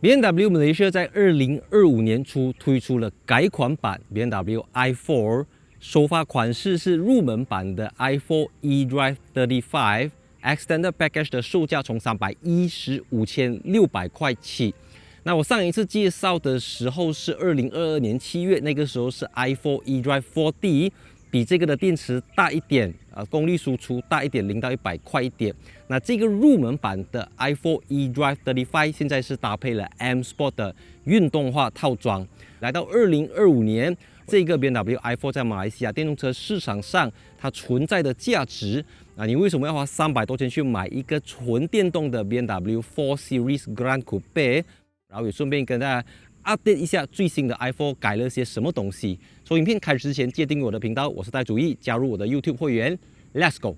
BMW Malaysia 在2025年初推出了改款版 BMW i4， 首发款式是入门版的 i4 eDrive 35 Extended Package 的售价从315,600块起。那我上一次介绍的时候是2022年7月，那个时候是 i4 eDrive 4D， 比这个的电池大一点，功率输出大一点，0到100快一点。那这个入门版的 i4 eDrive 35现在是搭配了 M Sport 的运动化套装。来到2025年，这个 BMW i4 在马来西亚电动车市场上它存在的价值你为什么要花300多千去买一个纯电动的 BMW 4 Series Grand Coupe？ 然后也顺便跟大家 update 一下最新的 i4 改了些什么东西。所以影片开始之前，记得订阅我的频道，我是戴主义，加入我的 YouTube 会员 ，Let's go！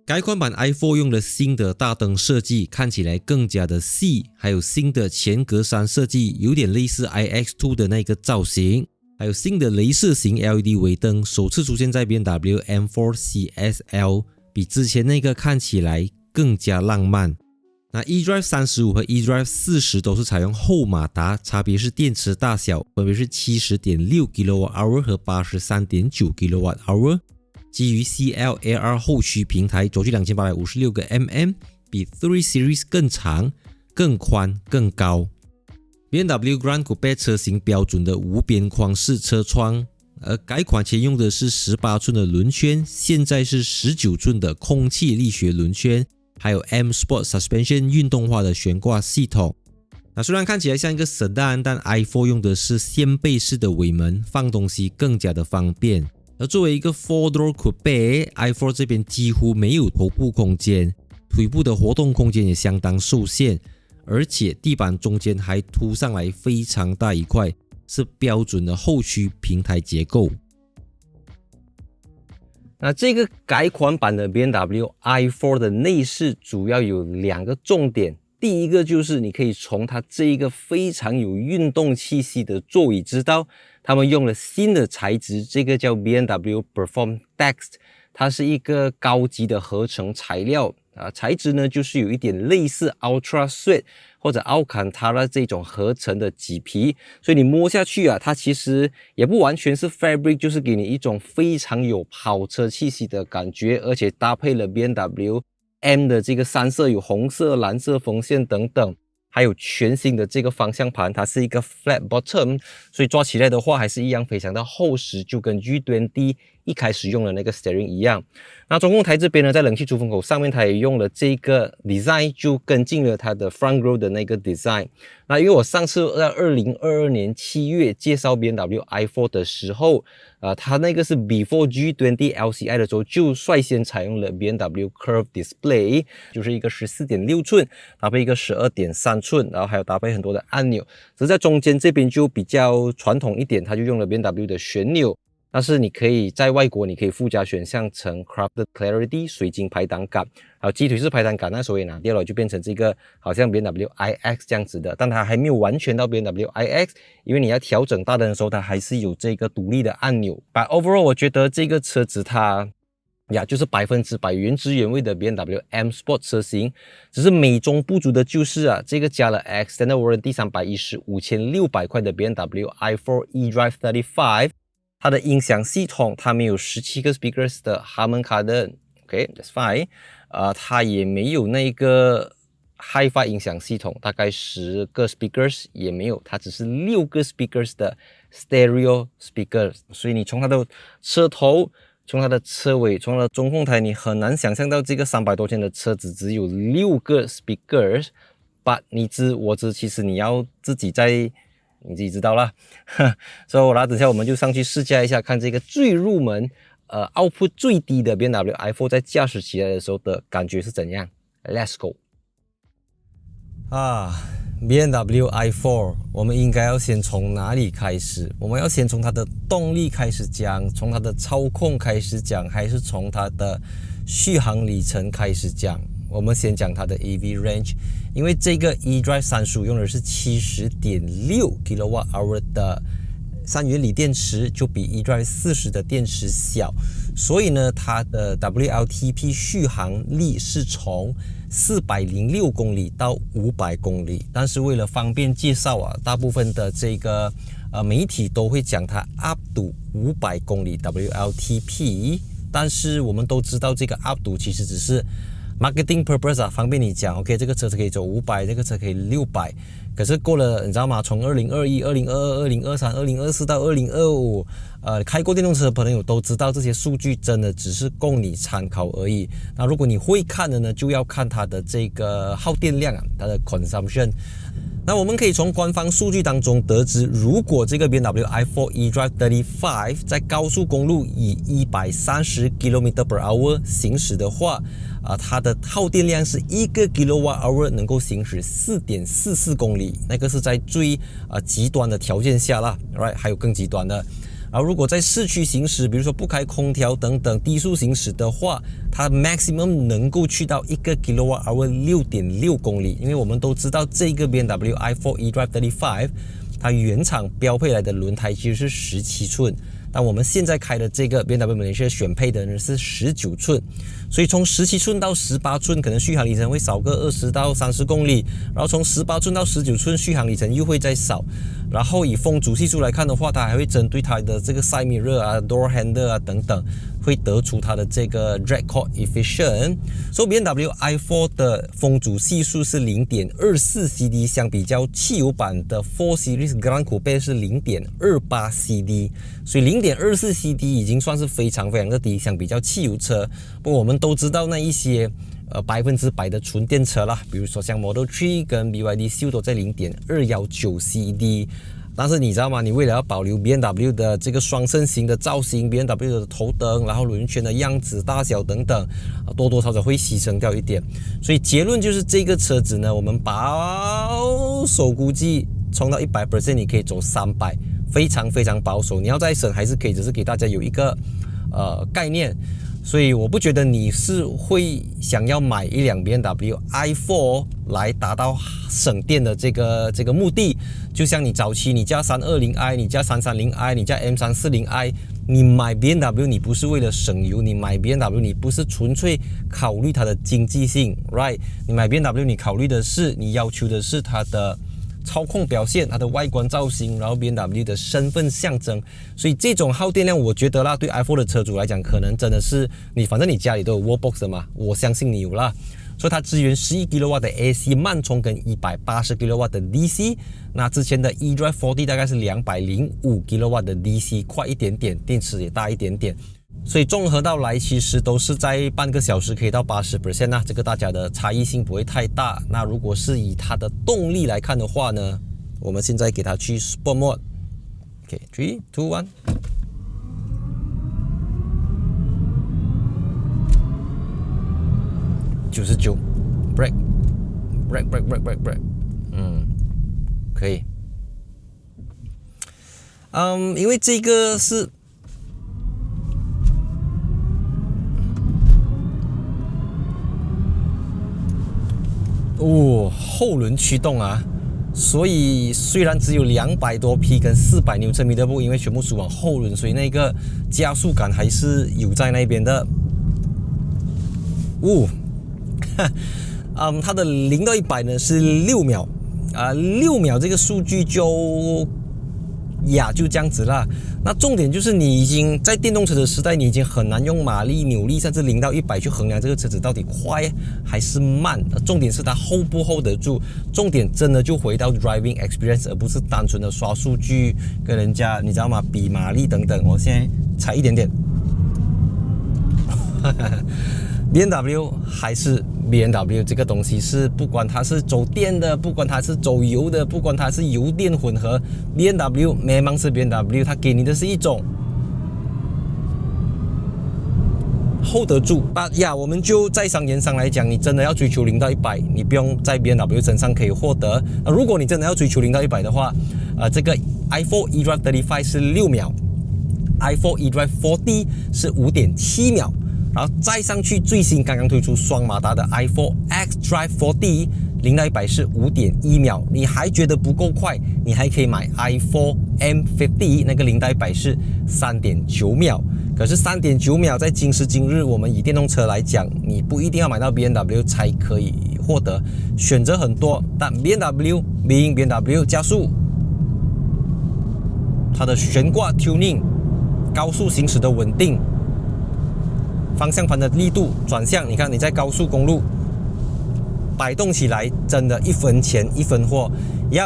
改款版 i4 用了新的大灯设计，看起来更加的细，还有新的前格栅设计，有点类似 iX2 的那个造型，还有新的雷射型 LED 尾灯，首次出现在 BMW M4 CSL， 比之前那个看起来更加浪漫。那 eDrive 35和 eDrive 40都是采用后马达，差别是电池大小，分别是 70.6 kWh 和 83.9 kWh， 基于 CLAR 后驱平台，轴距2856个 mm， 比3 Series 更长、更宽、更高。BMW Grand Coupe 车型标准的无边框式车窗，而改款前用的是18寸的轮圈，现在是19寸的空气力学轮圈。还有 M Sport Suspension 运动化的悬挂系统。那虽然看起来像一个 Sedan， 但 i4 用的是掀背式的尾门，放东西更加的方便。而作为一个 4-door coupe， i4 这边几乎没有头部空间，腿部的活动空间也相当受限，而且地板中间还凸上来非常大一块，是标准的后驱平台结构。那这个改款版的 BMW i4 的内饰主要有2个重点，第一个就是你可以从它这一个非常有运动气息的座椅知道，他们用了新的材质，这个叫 BMW Perform Text， 它是一个高级的合成材料材质呢就是有一点类似 Ultra Sweat 或者 Alcantara 这种合成的麂皮，所以你摸下去它其实也不完全是 fabric， 就是给你一种非常有跑车气息的感觉，而且搭配了 BMW M 的这个3色，有红色、蓝色缝线等等，还有全新的这个方向盘，它是一个 flat bottom， 所以抓起来的话还是一样非常的厚实，就跟 G20 一开始用的那个 steering 一样。那中控台这边呢，在冷气出风口上面它也用了这个 design， 就跟进了它的 front grille 的那个 design。那因为我上次在2022年7月介绍 BMW i4 的时候它那个是 before G20 LCI 的时候就率先采用了 BMW Curve Display， 就是一个 14.6 寸搭配一个 12.3 寸，然后还有搭配很多的按钮。只是在中间这边就比较传统一点，它就用了 BMW 的旋钮。但是你可以在外国，你可以附加选项成 Crafted Clarity 水晶排挡杆，还有鸡腿式排挡杆，那时候也拿掉了，就变成这个好像 BMW iX 这样子的，但它还没有完全到 BMW iX， 因为你要调整大灯的时候，它还是有这个独立的按钮。But overall 我觉得这个车子它就是100%原汁原味的 BMW M Sport 车型，只是美中不足的就是这个加了 Extended Warranty 315,600块的 BMW i4 eDrive 35。它的音响系统，它没有17个 speakers 的 Harman Kardon，OK， that's fine。它也没有那个 Hi-Fi 音响系统，大概10个 speakers 也没有，它只是6个 speakers 的 Stereo speakers。所以你从它的车头，从它的车尾，从它的中控台，你很难想象到这个300多千的车子只有6个 speakers。But 你知我知，其实你要自己你自己知道啦。所以等下我们就上去试驾一下，看这个最入门output 最低的 BMW i4 在驾驶起来的时候的感觉是怎样。 Let's go。 BMW i4 我们应该要先从哪里开始？我们要先从它的动力开始讲，从它的操控开始讲，还是从它的续航里程开始讲？我们先讲它的 EV range， 因为这个 eDrive 35用的是 70.6 kWh 的3元锂电池，就比 eDrive 40的电池小，所以呢它的 WLTP 续航力是从406公里到500公里。但是为了方便介绍啊，大部分的这个媒体都会讲它 up to 500公里 WLTP。但是我们都知道这个 up to 其实只是 marketing purpose 啊，方便你讲 OK 这个车子可以走500，这个车可以600。可是过了你知道吗？从2021、2022、2023、2024到2025，开过电动车的朋友都知道这些数据真的只是供你参考而已。那如果你会看的呢，就要看它的这个耗电量啊，它的 consumption。那我们可以从官方数据当中得知，如果这个 BMW i4 eDrive 35在高速公路以130 km/h 行驶的话，它的耗电量是1个 kWh 能够行驶 4.44 公里，那个是在最极端的条件下啦 ，right？ 还有更极端的。然后如果在市区行驶，比如说不开空调等等低速行驶的话，它 maximum 能够去到1个 kWh 6.6公里。因为我们都知道这个 BMW i4 eDrive 35它原厂标配来的轮胎其实是17寸，但我们现在开的这个 BMW Malaysia 选配的呢是19寸，所以从17寸到18寸可能续航里程会少个20到30公里，然后从18寸到19寸续航里程又会再少。然后以风阻系数来看的话，它还会针对它的这个 side mirror 啊、door handle 啊等等，会得出它的这个 drag coefficient。所以 BMW i4 的风阻系数是 0.24 CD， 相比较汽油版的4 Series Gran Coupe 是 0.28 CD， 所以 0.24 CD 已经算是非常非常的低，相比较汽油车。不过我们都知道那一些100%的纯电车啦，比如说像 Model 3跟 BYD Seal 都在 0.219 CD。但是你知道吗？你为了要保留 BMW 的这个双肾型的造型， BMW 的头灯，然后轮圈的样子、大小等等，多多少少会牺牲掉一点。所以结论就是这个车子呢，我们保守估计冲到 100% 你可以走300，非常非常保守。你要再省还是可以，只是给大家有一个概念。所以我不觉得你是会想要买一辆 BMW i4 来达到省电的这个目的。就像你早期你加 320i， 你加 330i， 你加 M340i， 你买 BMW 你不是为了省油，你买 BMW 你不是纯粹考虑它的经济性 ，right？ 你买 BMW 你考虑的是，你要求的是它的操控表现，它的外观造型，然后 BMW 的身份象征。所以这种耗电量我觉得啦，对 i4 的车主来讲可能真的是你反正你家里都有 Wallbox 的嘛，我相信你有啦。所以它支援11 kW 的 AC 慢充跟180 kW 的 DC。那之前的 eDrive 40大概是205 kW 的 DC， 快一点点，电池也大一点点。所以综合到来，其实都是在半个小时可以到 80% 啊，这个大家的差异性不会太大。那如果是以它的动力来看的话呢，我们现在给它去 Sport Mode。OK， 3、2、1。99 break， 可以。因为这个是后轮驱动啊，所以虽然只有200多匹跟400牛车米的，不，因为全部是往后轮，所以那个加速感还是有在那边的。它的0到100呢是6秒，6秒这个数据就这样子啦。那重点就是你已经在电动车的时代，你已经很难用马力、扭力甚至0到100去衡量这个车子到底快还是慢。重点是它 hold 不 hold 得住，重点真的就回到 driving experience， 而不是单纯的刷数据跟人家你知道吗比马力等等。我现在踩一点点BMW 还是 BMW， 这个东西是不管它是走电的，不管它是走油的，不管它是油电混合， BMW memang是 BMW， 它给你的是一种 hold 得住。我们就在商言商来讲，你真的要追求0到100，你不用在 BMW 身上可以获得。如果你真的要追求0到100的话，这个 i4 eDrive 35是6秒， i4 eDrive 40是 5.7 秒。然后再上去最新刚刚推出双马达的 i4 xDrive 40 0到100是 5.1 秒，你还觉得不够快，你还可以买 i4 M50， 那个0到100是 3.9 秒。可是 3.9 秒在今时今日我们以电动车来讲，你不一定要买到 BMW 才可以获得，选择很多，但 BMW 加速，它的悬挂 tuning， 高速行驶的稳定，方向盘的力度，转向，你看你在高速公路摆动起来，真的一分钱一分货。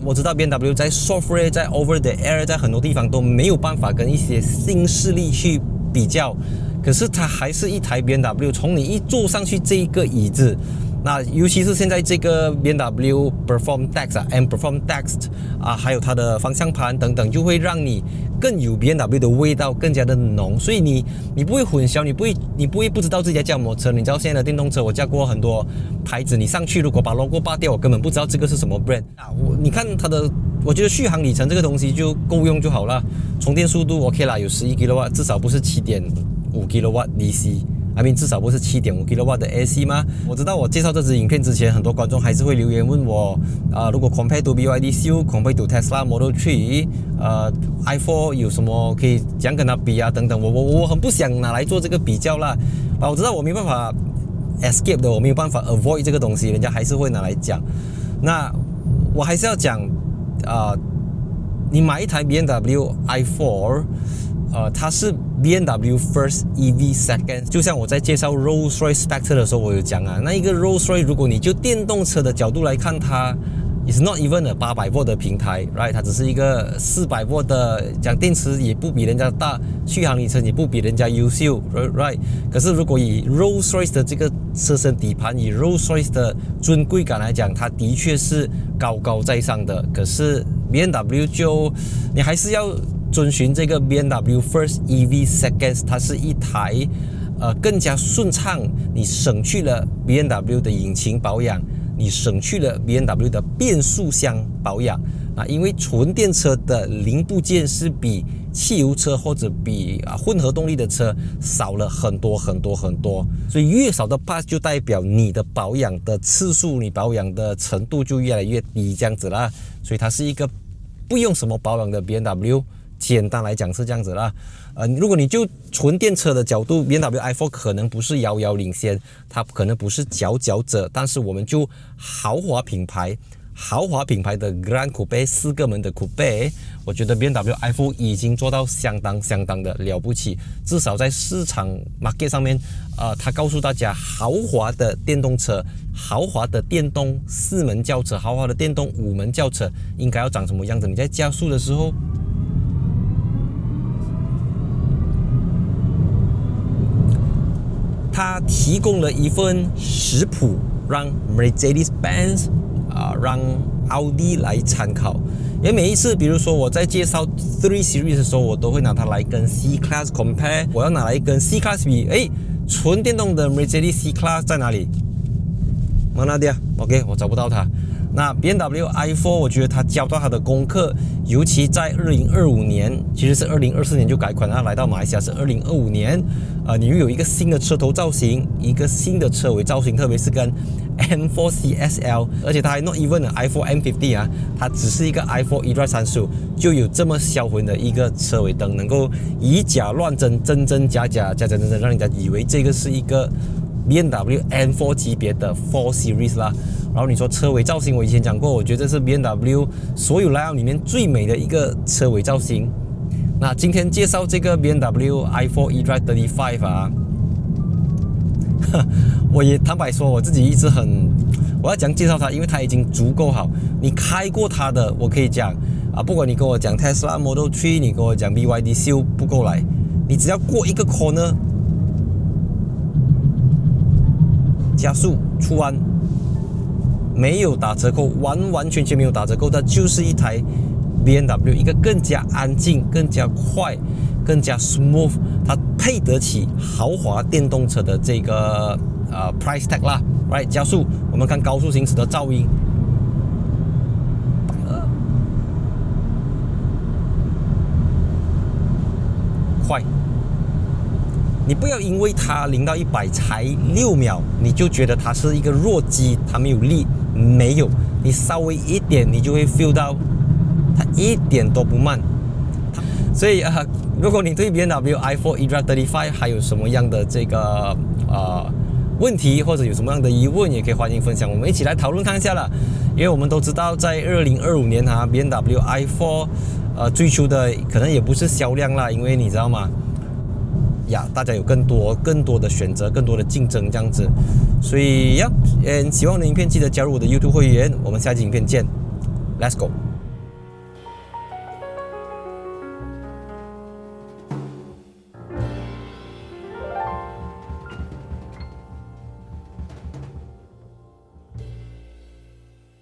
我知道 BMW 在 software、在 over the air、在很多地方都没有办法跟一些新势力去比较，可是它还是一台 BMW。从你一坐上去这一个椅子，那尤其是现在这个 BMW Perform Dex、M Perform Dex 还有它的方向盘等等，就会让你更有 BMW 的味道，更加的浓。所以你不会混淆，你不会不知道自己在驾什么车。你知道现在的电动车，我驾过很多牌子，你上去如果把 logo 拔掉，我根本不知道这个是什么 brand 你看它的，我觉得续航里程这个东西就够用就好了。充电速度 OK 啦，有11 kW， 至少不是7.5 kW DC。I mean 至少不是7.5 kW 的 AC 吗？我知道我介绍这支影片之前，很多观众还是会留言问我，如果 compare to BYD Seal、compare to Tesla Model 3， i4 有什么可以怎样跟它比啊？等等，我很不想拿来做这个比较啦。我知道我没办法 escape 的，我没有办法 avoid 这个东西，人家还是会拿来讲。那我还是要讲，你买一台 BMW i4。它是 BMW First EV Second， 就像我在介绍 Rolls-Royce Spectre 的时候，我有讲那一个 Rolls-Royce， 如果你就电动车的角度来看它，is not even a 800V 的平台 ，right？ 它只是一个400V的，讲电池也不比人家大，续航里程也不比人家优秀 ，right？ 可是如果以 Rolls-Royce 的这个车身底盘，以 Rolls-Royce 的尊贵感来讲，它的确是高高在上的。可是 BMW 你还是要遵循这个 BMW First EV Second， 它是一台更加顺畅，你省去了 BMW 的引擎保养，你省去了 BMW 的变速箱保养因为纯电车的零部件是比汽油车或者比混合动力的车少了很多，所以越少的 parts 就代表你的保养的次数，你保养的程度就越来越低这样子啦。所以它是一个不用什么保养的 BMW。简单来讲是这样子啦，如果你就纯电车的角度 ，BMW i4 可能不是遥遥领先，它可能不是佼佼者，但是我们就豪华品牌的 Grand Coupe 4个门的 Coupe， 我觉得 BMW i4 已经做到相当的了不起，至少在市场 market 上面，它告诉大家豪华的电动车、豪华的电动4门轿车、豪华的电动5门轿车应该要长什么样子。你在加速的时候。它提供了一份食谱，让 Mercedes-Benz 让奥迪来参考。因为每一次，比如说我在介绍3 Series 的时候，我都会拿它来跟 C-Class compare。我要拿来跟 C-Class 比，纯电动的 Mercedes C-Class 在哪里？mana dia？ OK， 我找不到它。那 BMW i4 我觉得它交到它的功课，尤其在2025年，其实是2024年就改款了，来到马来西亚是2025年，你又有一个新的车头造型，一个新的车尾造型，特别是跟 M4 CSL， 而且它还 not even i4 M50 它只是一个 i4 eDrive 315，就有这么销魂的一个车尾灯，能够以假乱真，真真假假，假假真真，让人家以为这个是一个BMW M4 级别的4 Series 啦。然后你说车尾造型，我以前讲过，我觉得这是 BMW 所有 lineup 里面最美的一个车尾造型。那今天介绍这个 BMW i4 eDrive 35我也坦白说，我自己一直我要讲介绍它，因为它已经足够好。你开过它的，我可以讲不管你跟我讲 Tesla Model 3，你跟我讲 BYD Seal 不够来，你只要过一个 corner， 加速出弯。没有打折扣，完全没有打折扣，它就是一台 BMW， 一个更加安静、更加快、更加 smooth， 它配得起豪华电动车的这个price tag 啦。Right， 加速，我们看高速行驶的噪音，快。你不要因为它0到100才6秒，你就觉得它是一个弱鸡，它没有力，没有，你稍微一点，你就会 feel 到它一点都不慢。所以如果你对 BMW i4 eDrive 35还有什么样的这个问题或者有什么样的疑问，也可以欢迎分享，我们一起来讨论看一下啦。因为我们都知道，在2025年BMW i4 追求的可能也不是销量啦，因为你知道吗？大家有更多的选择，更多的竞争这样子，所以喜欢我的影片记得加入我的 YouTube 会员，我们下期影片见 ，Let's go。